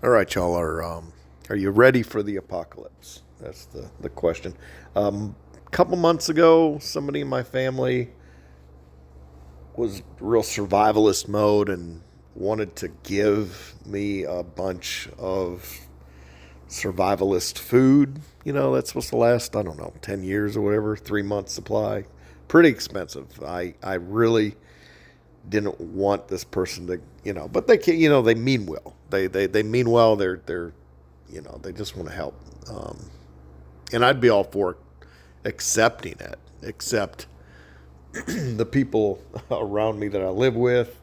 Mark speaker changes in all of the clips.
Speaker 1: All right, y'all are you ready for the apocalypse? That's the question. A couple months ago, somebody in my family was real survivalist mode and wanted to give me a bunch of survivalist food. That's supposed to last, I don't know, 10 years or whatever, 3 months supply. Pretty expensive. I really didn't want this person to, but they can, they mean well. They mean well. They're they just want to help. And I'd be all for accepting it, except the people around me that I live with.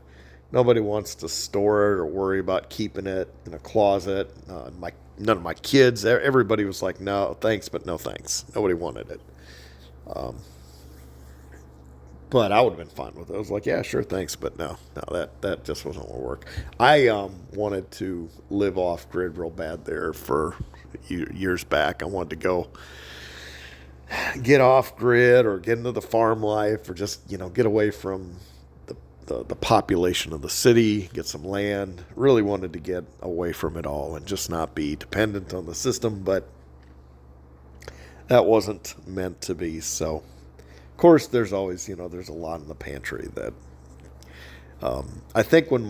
Speaker 1: Nobody wants to store it or worry about keeping it in a closet. None of my kids. Everybody was like, "No, thanks, but no thanks." Nobody wanted it. Um, but I would have been fine with it. I was like, "Yeah, sure, thanks, but no, that just wasn't going to work." I wanted to live off grid real bad there for years back. I wanted to go get off grid or get into the farm life or just get away from the population of the city, get some land. Really wanted to get away from it all and just not be dependent on the system, but that wasn't meant to be. So of course there's always there's a lot in the pantry that I think when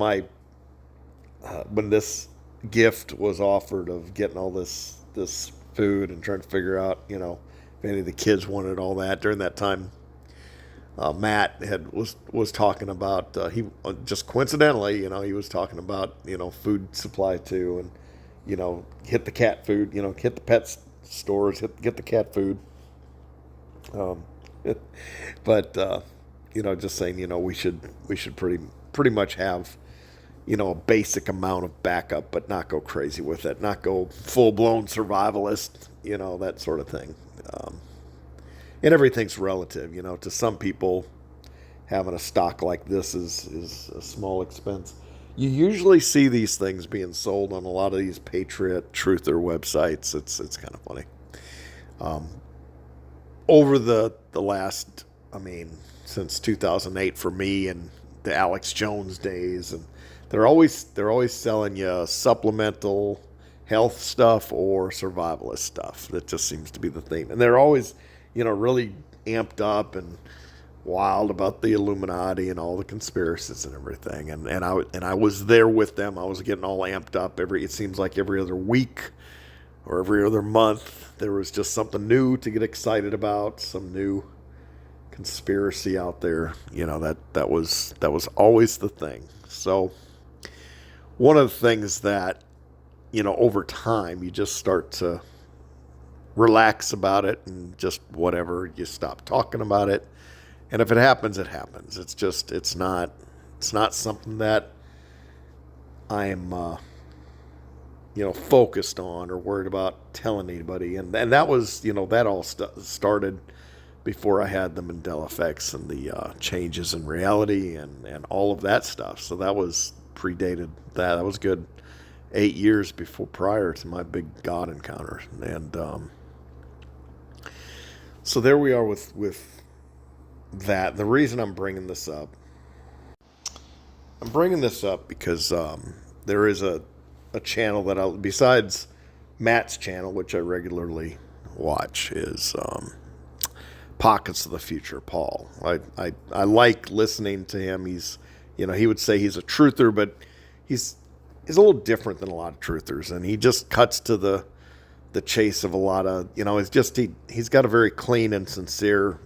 Speaker 1: this gift was offered of getting all this food and trying to figure out if any of the kids wanted all that during that time. Matt was talking about he just coincidentally, he was talking about food supply too, and hit the cat food, hit the pet stores, get the cat food. Um, but just saying, we should pretty much have a basic amount of backup, but not go crazy with it, not go full blown survivalist, that sort of thing. Um, and everything's relative. To some people, having a stock like this is a small expense. You usually see these things being sold on a lot of these Patriot Truther websites. It's kind of funny. Um, Over the last, I mean, since 2008 for me and the Alex Jones days, and they're always selling you supplemental health stuff or survivalist stuff. That just seems to be the theme, and they're always really amped up and wild about the Illuminati and all the conspiracies and everything. And I was there with them. I was getting all amped up. It seems like every other week or every other month there was just something new to get excited about, some new conspiracy out there. That was always the thing. So one of the things that over time you just start to relax about it and just whatever, you stop talking about it. And if it happens, it happens. It's not something that I'm focused on or worried about telling anybody. And that was that all started before I had the Mandela effects and the changes in reality and all of that stuff. So that was predated that. That was good 8 years before prior to my big God encounter. And so there we are with that. The reason I'm bringing this up because there is a channel that besides Matt's channel, which I regularly watch, is Pockets of the Future, Paul. I like listening to him. He would say he's a truther, but he's a little different than a lot of truthers, and he just cuts to the chase of a lot of it's just he's got a very clean and sincere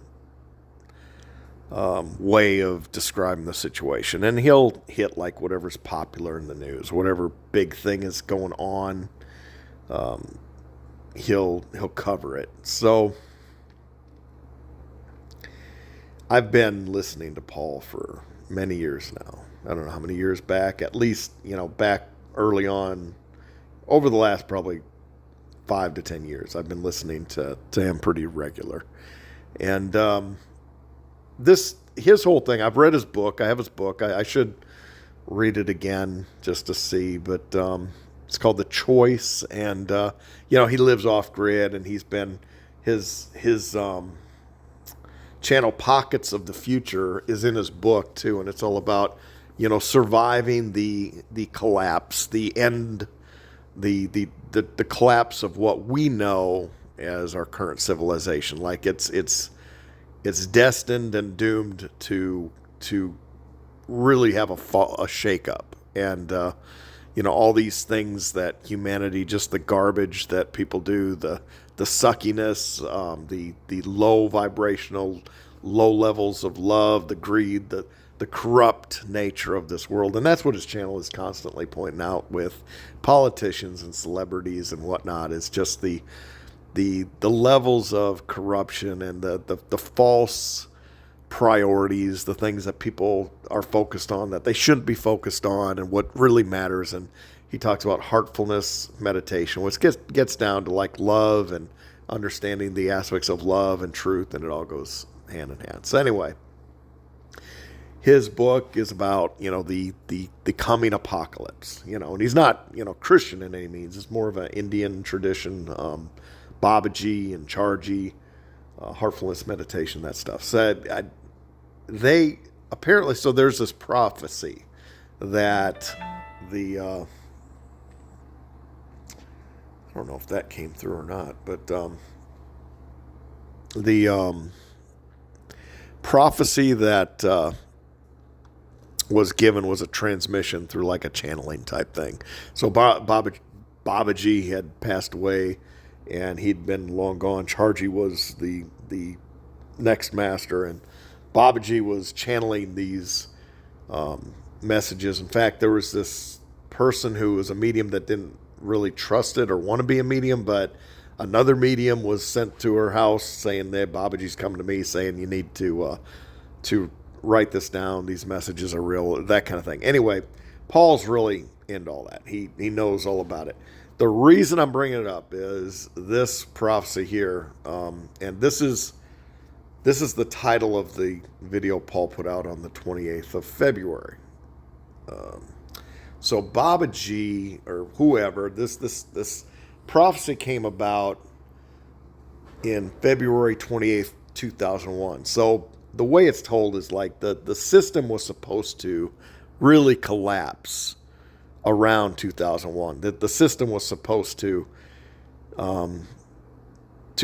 Speaker 1: way of describing the situation, and he'll hit like whatever's popular in the news, whatever big thing is going on. Um, he'll cover it. So I've been listening to Paul for many years now. I don't know how many years back, at least back early on, over the last probably 5 to 10 years. I've been listening to him pretty regular, and this his whole thing. I've read his book. I have his book. I should read it again just to see, but it's called The Choice, and he lives off grid, and he's been his channel Pockets of the Future is in his book too, and it's all about surviving the collapse, the end the collapse of what we know as our current civilization. Like it's destined and doomed to really have a shakeup, and all these things that humanity, just the garbage that people do, the suckiness, the low vibrational, low levels of love, the greed, the corrupt nature of this world. And that's what his channel is constantly pointing out with politicians and celebrities and whatnot. It's just the levels of corruption and the false priorities, the things that people are focused on that they shouldn't be focused on, and what really matters. And he talks about heartfulness meditation, which gets down to like love and understanding the aspects of love and truth, and it all goes hand in hand. So anyway, his book is about the coming apocalypse, and he's not Christian in any means. It's more of an Indian tradition, Babaji and Charji, heartfulness meditation, that stuff. So they apparently, so there's this prophecy that I don't know if that came through or not, but the prophecy that was given was a transmission through like a channeling type thing. So Babaji had passed away, and he'd been long gone. Charji was the next master, and Babaji was channeling these messages. In fact, there was this person who was a medium that didn't really trust it or want to be a medium, but another medium was sent to her house saying that Babaji's coming to me saying you need to write this down. These messages are real, that kind of thing. Anyway, Paul's really into all that. He knows all about it. The reason I'm bringing it up is this prophecy here, and this is the title of the video Paul put out on the 28th of February. So Babaji or whoever, this prophecy came about in February 28th, 2001. So the way it's told is like the system was supposed to really collapse around 2001. That the system was supposed to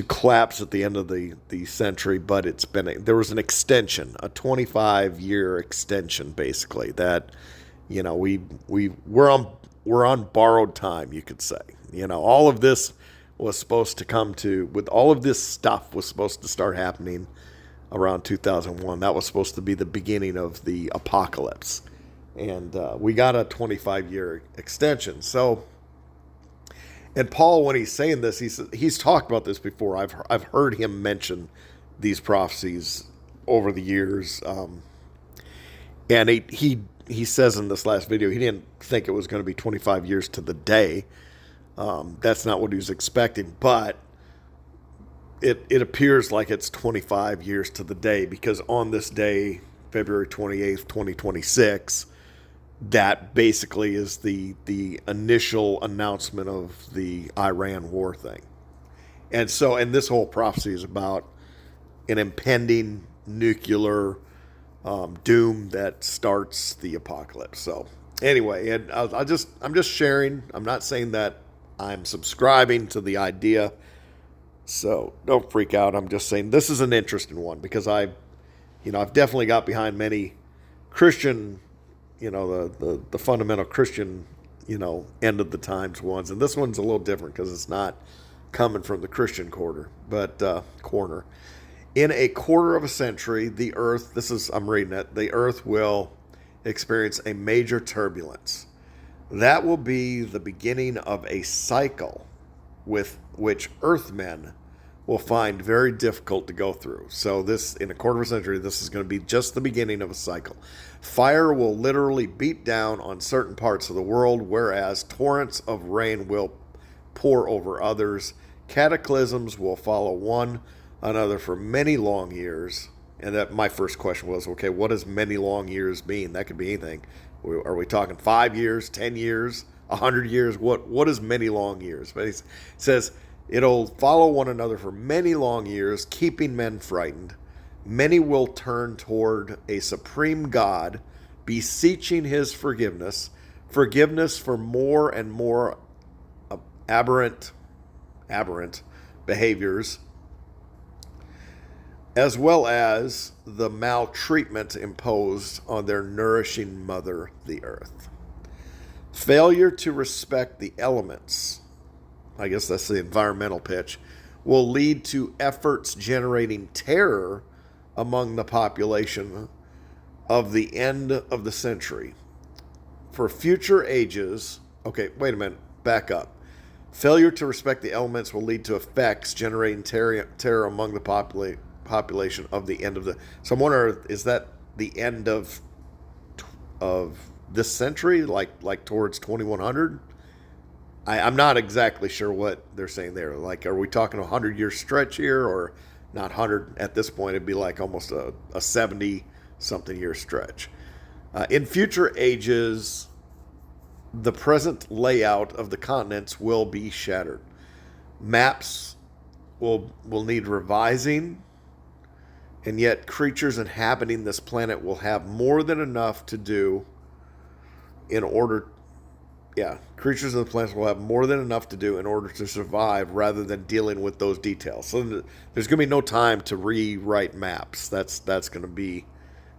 Speaker 1: collapse at the end of the century, but there was an extension, a 25-year extension, basically, that we're on borrowed time, you could say. All of this was supposed to all of this stuff was supposed to start happening around 2001. That was supposed to be the beginning of the apocalypse. And we got a 25-year extension. So, and Paul, when he's saying this, he's talked about this before. I've heard him mention these prophecies over the years. And he says in this last video, he didn't think it was going to be 25 years to the day. That's not what he was expecting, but it appears like it's 25 years to the day, because on this day, February 28th, 2026, that basically is the initial announcement of the Iran war thing. And this whole prophecy is about an impending nuclear doom that starts the apocalypse. So anyway, and I'm just sharing. I'm not saying that I'm subscribing to the idea, so don't freak out. I'm just saying this is an interesting one, because I've definitely got behind many Christian, the fundamental Christian, end of the times ones, and this one's a little different because it's not coming from the Christian corner. In a quarter of a century, the earth, I'm reading it, the earth will experience a major turbulence. That will be the beginning of a cycle with which earthmen will find very difficult to go through. So in a quarter of a century, this is going to be just the beginning of a cycle. Fire will literally beat down on certain parts of the world, whereas torrents of rain will pour over others. Cataclysms will follow one another for many long years. And that my first question was, okay, what does many long years mean? That could be anything. Are we talking 5 years, 10 years, 100 years? What is many long years? But it says it'll follow one another for many long years, keeping men frightened. Many will turn toward a supreme God, beseeching his forgiveness for more and more aberrant, aberrant behaviors, as well as the maltreatment imposed on their nourishing mother, the earth. Failure to respect the elements, I guess that's the environmental pitch, will lead to efforts generating terror among the population of the end of the century. For future ages, okay, wait a minute, back up. Failure to respect the elements will lead to effects generating terror among the population of the end of the. So I'm wondering, is that the end of this century, like towards 2100? I'm not exactly sure what they're saying there. Like, are we talking a 100-year stretch here, or not 100 at this point? It'd be like almost a 70-something year stretch. In future ages, the present layout of the continents will be shattered. Maps will need revising, and yet creatures inhabiting this planet will have more than enough to do in order. Yeah, creatures on the planet will have more than enough to do in order to survive, rather than dealing with those details. So there's going to be no time to rewrite maps. That's going to be.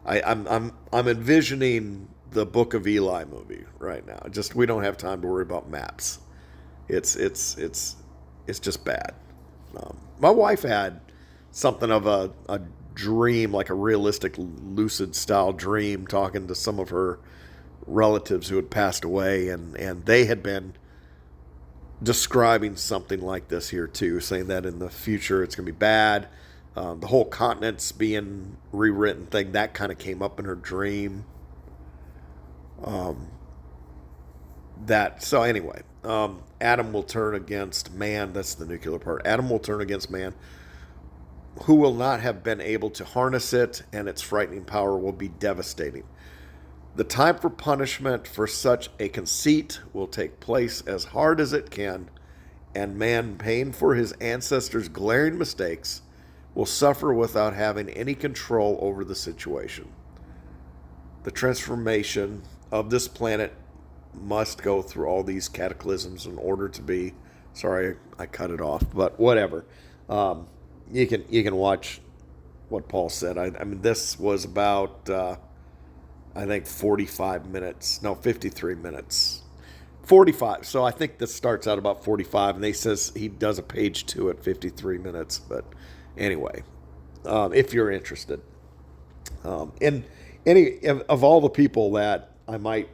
Speaker 1: I'm envisioning the Book of Eli movie right now. Just, we don't have time to worry about maps. It's just bad. My wife had something of a dream, like a realistic, lucid style dream, talking to some of her relatives who had passed away, and they had been describing something like this here too, saying that in the future it's going to be bad. The whole continent's being rewritten thing, that kind of came up in her dream. So anyway, Adam will turn against man. That's the nuclear part. Adam will turn against man, who will not have been able to harness it, and its frightening power will be devastating. The time for punishment for such a conceit will take place as hard as it can, and man, paying for his ancestors' glaring mistakes, will suffer without having any control over the situation. The transformation of this planet must go through all these cataclysms in order to be. Sorry, I cut it off, but whatever. You can watch what Paul said. I mean, this was about. I think 45 minutes. No, 53 minutes. 45. So I think this starts out about 45, and they says he does a page 2 at 53 minutes. But anyway, if you're interested. And any of all the people that I might,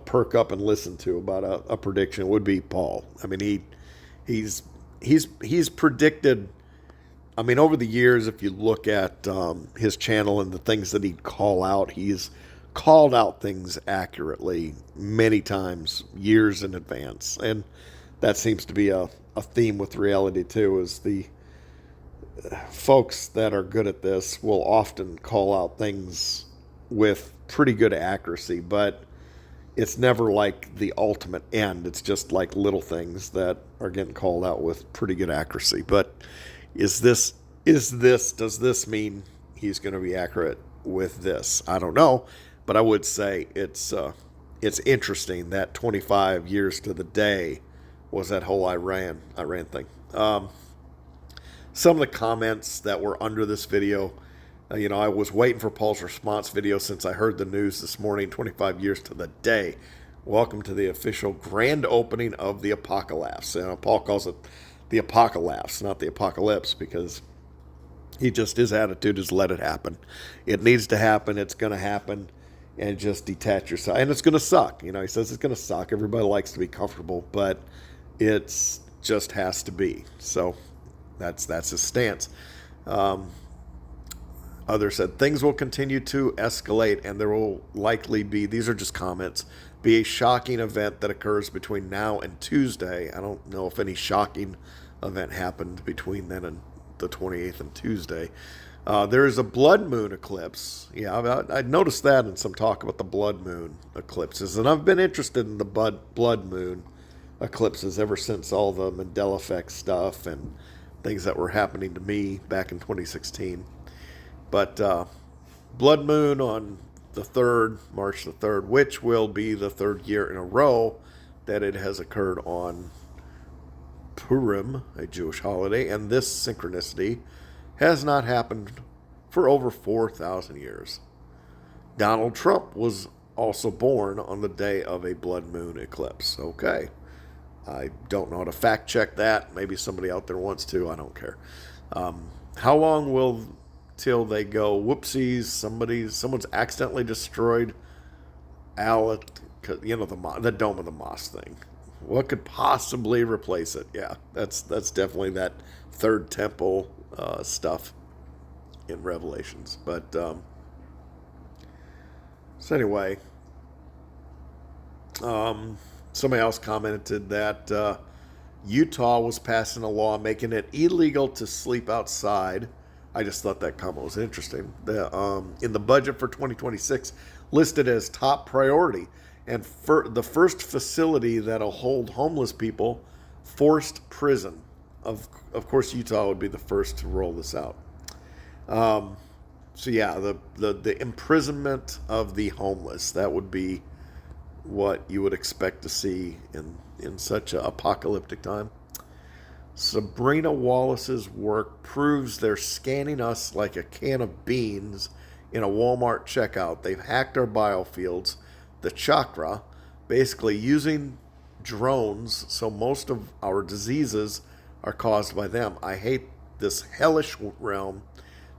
Speaker 1: perk up and listen to about a prediction, would be Paul. I mean, he's predicted. I mean, over the years, if you look at his channel and the things that he'd call out, he's called out things accurately many times, years in advance. And that seems to be a theme with reality, too, is the folks that are good at this will often call out things with pretty good accuracy, but it's never like the ultimate end. It's just like little things that are getting called out with pretty good accuracy. But does this mean he's going to be accurate with this? I don't know, but I would say it's interesting that 25 years to the day was that whole Iran thing. Some of the comments that were under this video, I was waiting for Paul's response video since I heard the news this morning, 25 years to the day. Welcome to the official grand opening of the Apocilypse. Paul calls it the Apocilypse, not the Apocalypse, because his attitude is let it happen. It needs to happen. It's going to happen, and just detach yourself. And it's going to suck. He says it's going to suck. Everybody likes to be comfortable, but it's just has to be. So that's his stance. Others said things will continue to escalate, and there will likely be, these are just comments, be a shocking event that occurs between now and Tuesday. I don't know if any shocking event happened between then and the 28th and Tuesday. There is a blood moon eclipse. Yeah, I noticed that in some talk about the blood moon eclipses, and I've been interested in the blood moon eclipses ever since all the Mandela effect stuff and things that were happening to me back in 2016. But blood moon on the 3rd, March the 3rd, which will be the 3rd year in a row that it has occurred on Purim, a Jewish holiday, and this synchronicity has not happened for over 4,000 years. Donald Trump was also born on the day of a blood moon eclipse. Okay. I don't know how to fact check that. Maybe somebody out there wants to. I don't care. How long will till they go, whoopsies, someone's accidentally destroyed the dome of the mosque thing. What could possibly replace it? Yeah, that's definitely that third temple stuff in Revelations. But so anyway, somebody else commented that Utah was passing a law making it illegal to sleep outside. I just thought that comment was interesting. In the budget for 2026, listed as top priority, and for the first facility that'll hold homeless people, forced prison. Of course, Utah would be the first to roll this out. So yeah, the imprisonment of the homeless, that would be what you would expect to see in such an apocalyptic time. Sabrina Wallace's work proves they're scanning us like a can of beans in a Walmart checkout. They've hacked our biofields, the chakra, basically using drones, so most of our diseases are caused by them. I hate this hellish realm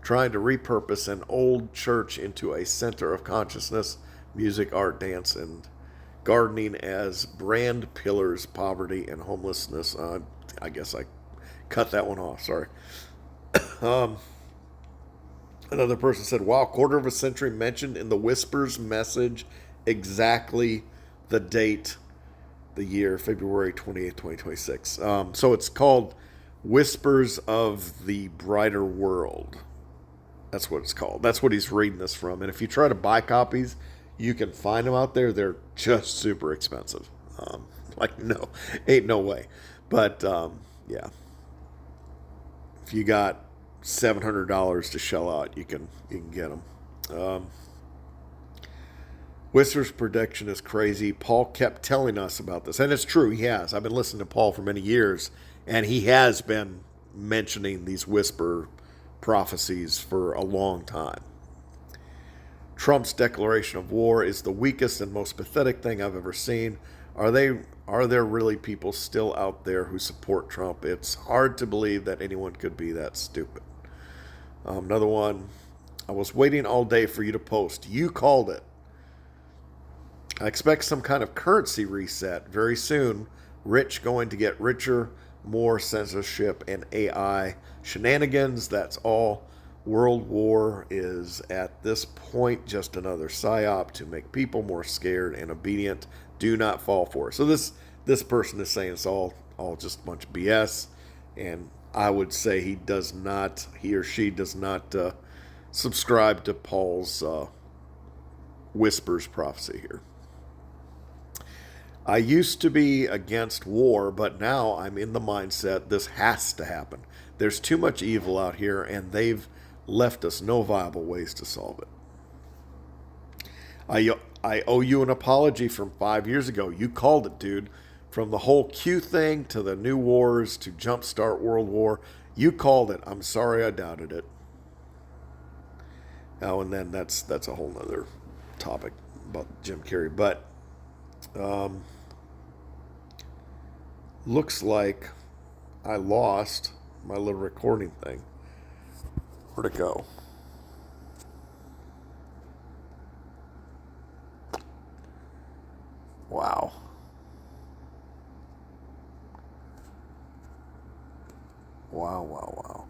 Speaker 1: trying to repurpose an old church into a center of consciousness, music, art, dance, and gardening as brand pillars, poverty, and homelessness. I guess I cut that one off. Sorry. Another person said, wow, quarter of a century mentioned in the Whispers message, exactly the date, the year, February 28th, 2026. So it's called Whispers of the Brighter World. That's what it's called. That's what he's reading this from. And if you try to buy copies, you can find them out there. They're just super expensive. No, ain't no way. But yeah, if you got $700 to shell out, you can get them. Whistler's prediction is crazy. Paul kept telling us about this, and it's true. He has. I've been listening to Paul for many years, and he has been mentioning these whisper prophecies for a long time. Trump's declaration of war is the weakest and most pathetic thing I've ever seen. Are there really people still out there who support Trump? It's hard to believe that anyone could be that stupid. Another one. I was waiting all day for you to post. You called it. I expect some kind of currency reset very soon. Rich going to get richer, more censorship and AI shenanigans. That's all. World war is at this point just another psyop to make people more scared and obedient. Do not fall for it. So this person is saying it's all just a bunch of BS, and I would say he or she does not subscribe to Paul's whispers prophecy here. I used to be against war, but now I'm in the mindset this has to happen. There's too much evil out here, and they've left us no viable ways to solve it. I owe you an apology from 5 years ago. You called it, dude. From the whole Q thing to the new wars to jumpstart World War, you called it. I'm sorry I doubted it. Oh, and then that's a whole nother topic about Jim Carrey. But looks like I lost my little recording thing. Where'd it go? Wow. Wow.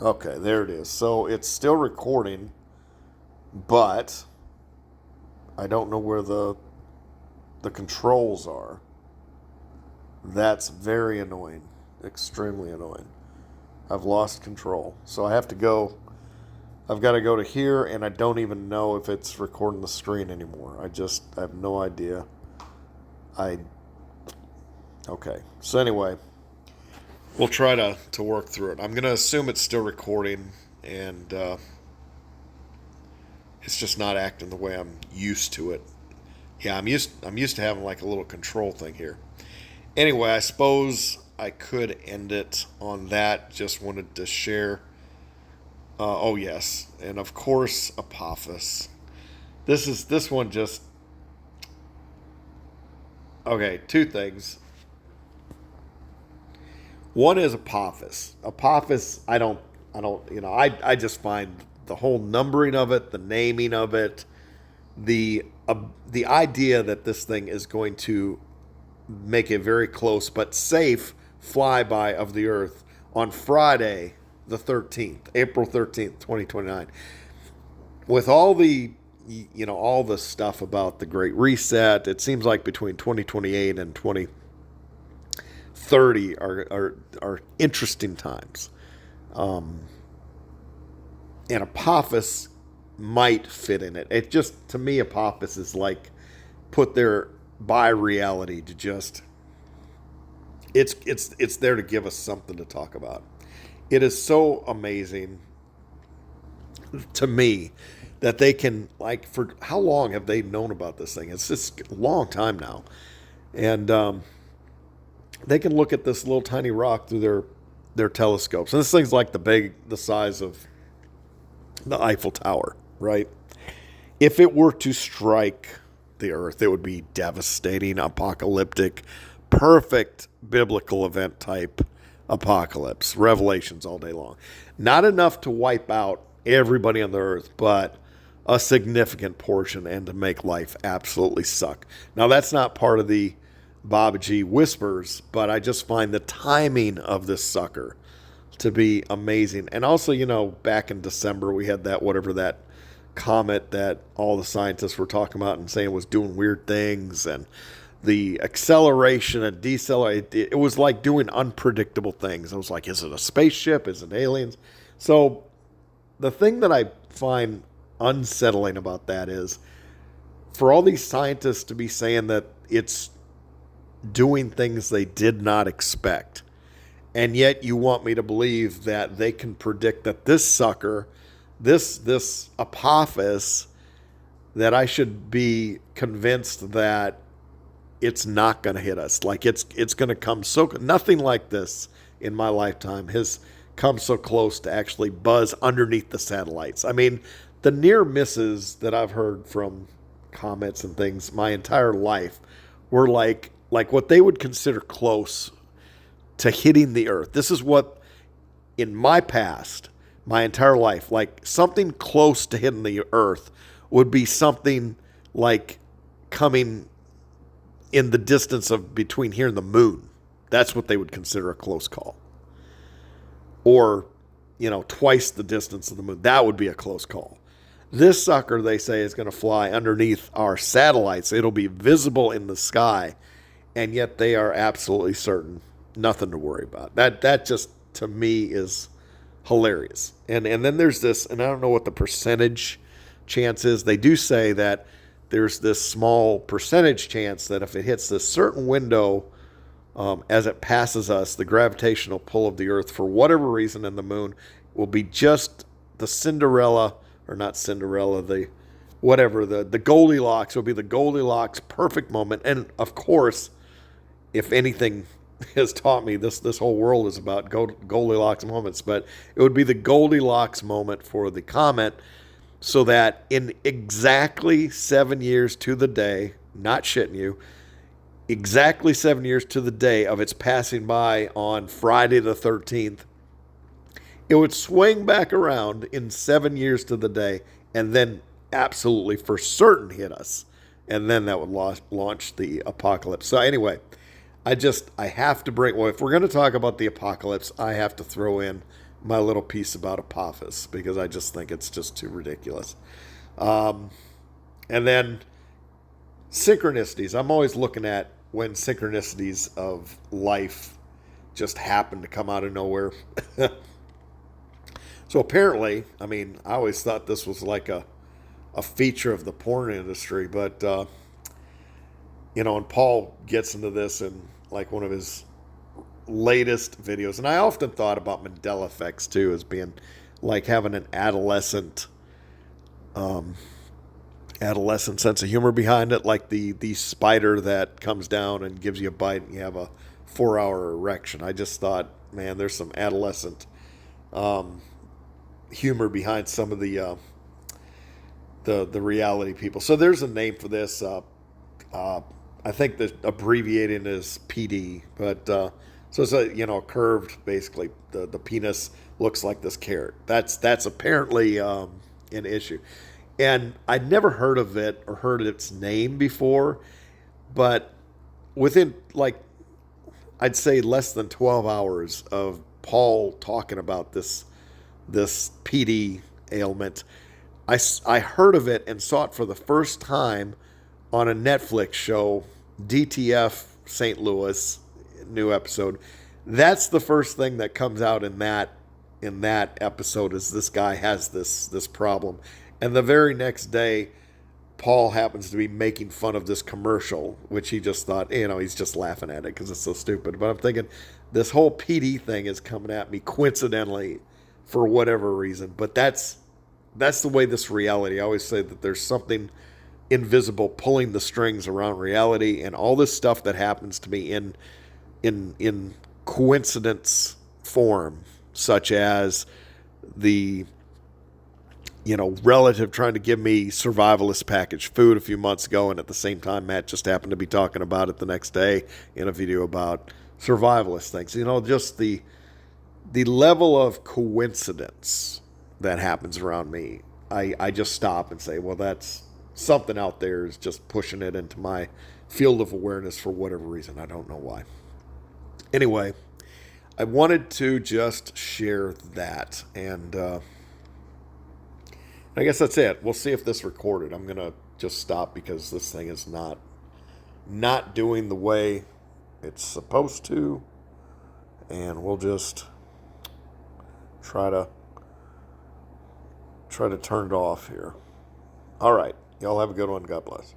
Speaker 1: Okay, there it is. So it's still recording, but I don't know where the controls are. That's very annoying. Extremely annoying. I've lost control. So I've got to go to here, and I don't even know if it's recording the screen anymore. I have no idea. Okay. So anyway, we'll try to work through it. I'm going to assume it's still recording, and it's just not acting the way I'm used to it. Yeah, I'm used to having like a little control thing here. Anyway, I suppose I could end it on that. Just wanted to share. Oh yes, and of course Apophis. This one just okay. Two things. One is Apophis. Apophis, I just find the whole numbering of it, the naming of it, the the idea that this thing is going to make a very close but safe flyby of the Earth on Friday, the 13th, April 13th, 2029. With all the all the stuff about the Great Reset, it seems like between 2028 and 2030 are interesting times. Um, and Apophis might fit in it. It just, to me, Apophis is like put there by reality to just it's there to give us something to talk about. It is so amazing to me that they can, like, for how long have they known about this thing? It's just a long time now, and they can look at this little tiny rock through their telescopes, and this thing's like the size of the Eiffel Tower, right? If it were to strike the Earth, it would be devastating, apocalyptic, perfect biblical event type apocalypse, revelations all day long. Not enough to wipe out everybody on the Earth, but a significant portion and to make life absolutely suck. Now, that's not part of the Baba G whispers, but I just find the timing of this sucker to be amazing. And also, back in December, we had that comet that all the scientists were talking about and saying was doing weird things, and the acceleration and deceleration, it was like doing unpredictable things. I was like, is it a spaceship? Is it aliens? So the thing that I find unsettling about that is for all these scientists to be saying that it's doing things they did not expect. And yet you want me to believe that they can predict that this sucker, this Apophis, that I should be convinced that it's not going to hit us. Like it's going to come so, nothing like this in my lifetime has come so close to actually buzz underneath the satellites. I mean, the near misses that I've heard from comets and things my entire life were like what they would consider close to hitting the Earth. This is what, in my past, my entire life, like something close to hitting the Earth would be something like coming in the distance of between here and the moon. That's what they would consider a close call. Or, twice the distance of the moon. That would be a close call. This sucker, they say, is going to fly underneath our satellites. It'll be visible in the sky, and yet they are absolutely certain. Nothing to worry about. That just, to me, is hilarious. And then there's this, and I don't know what the percentage chance is. They do say that there's this small percentage chance that if it hits this certain window as it passes us, the gravitational pull of the Earth, for whatever reason, and the moon will be just the Cinderella, or not Cinderella, the Goldilocks will be the Goldilocks perfect moment. And of course, if anything has taught me, this whole world is about Goldilocks moments, but it would be the Goldilocks moment for the comet, so that in exactly 7 years to the day, not shitting you, exactly 7 years to the day of its passing by on Friday the 13th, it would swing back around in 7 years to the day and then absolutely for certain hit us. And then that would launch the apocalypse. So anyway, I have to bring, well, if we're going to talk about the apocalypse, I have to throw in my little piece about Apophis, because I just think it's just too ridiculous. And then synchronicities. I'm always looking at when synchronicities of life just happen to come out of nowhere. So apparently, I mean, I always thought this was like a feature of the porn industry, but, and Paul gets into this in like one of his latest videos. And I often thought about Mandela effects too, as being like having an adolescent adolescent sense of humor behind it, like the spider that comes down and gives you a bite and you have a 4 hour erection. I just thought, man, there's some adolescent humor behind some of the reality people. So there's a name for this. I think the abbreviating is PD, but so it's a curved, basically the penis looks like this carrot. That's apparently an issue, and I'd never heard of it or heard its name before, but within like I'd say less than 12 hours of Paul talking about this PD ailment, I heard of it and saw it for the first time on a Netflix show, DTF St. Louis, new episode. That's the first thing that comes out in that episode is this guy has this problem. And the very next day, Paul happens to be making fun of this commercial, which he just thought, he's just laughing at it because it's so stupid. But I'm thinking this whole PD thing is coming at me coincidentally for whatever reason. But that's the way this reality. I always say that there's something invisible pulling the strings around reality, and all this stuff that happens to me in coincidence form, such as the relative trying to give me survivalist packaged food a few months ago, and at the same time Matt just happened to be talking about it the next day in a video about survivalist things. Just the level of coincidence that happens around me. I just stop and say, well, that's something out there is just pushing it into my field of awareness for whatever reason. I don't know why. Anyway, I wanted to just share that, and I guess that's it. We'll see if this recorded. I'm going to just stop because this thing is not doing the way it's supposed to, and we'll just try to turn it off here. All right. Y'all have a good one. God bless.